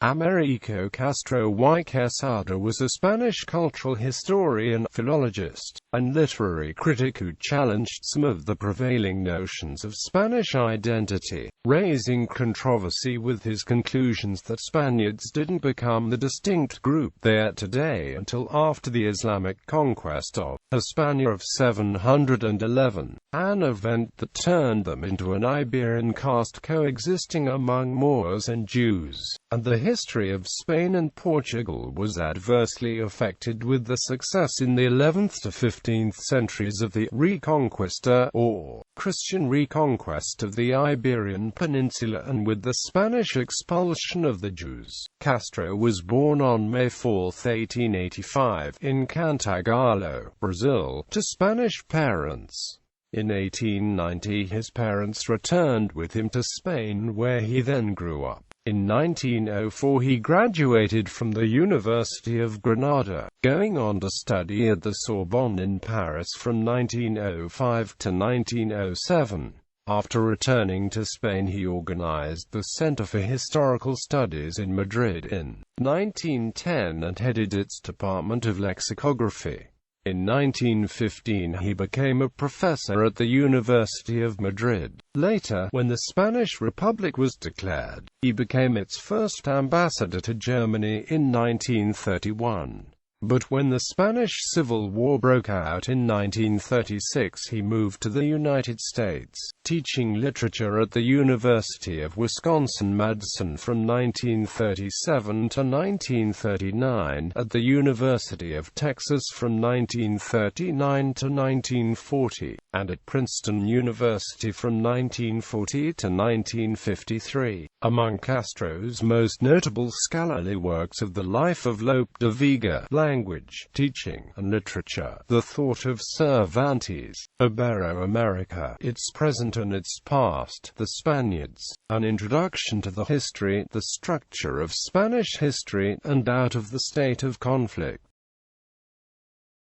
Américo Castro y Quesada was a Spanish cultural historian, philologist, and literary critic who challenged some of the prevailing notions of Spanish identity, raising controversy with his conclusions that Spaniards didn't become the distinct group they are today until after the Islamic conquest of Hispania of 711, an event that turned them into an Iberian caste coexisting among Moors and Jews, and the history of Spain and Portugal was adversely affected with the success in the 11th to 15th centuries of the Reconquista, or Christian reconquest of the Iberian Peninsula, and with the Spanish expulsion of the Jews. Castro was born on May 4, 1885, in Cantagalo, Brazil, to Spanish parents. In 1890 his parents returned with him to Spain, where he then grew up. In 1904 he graduated from the University of Granada, going on to study at the Sorbonne in Paris from 1905 to 1907. After returning to Spain he organized the Center for Historical Studies in Madrid in 1910 and headed its Department of Lexicography. In 1915 he became a professor at the University of Madrid. Later, when the Spanish Republic was declared, he became its first ambassador to Germany in 1931. But when the Spanish Civil War broke out in 1936 he moved to the United States, teaching literature at the University of Wisconsin-Madison from 1937 to 1939, at the University of Texas from 1939 to 1940, and at Princeton University from 1940 to 1953. Among Castro's most notable scholarly works of the life of Lope de Vega, language, teaching, and literature, The Thought of Cervantes, Ibero-America, Its Present and Its Past, The Spaniards, An Introduction to the History, The Structure of Spanish History, and Out of the State of Conflict.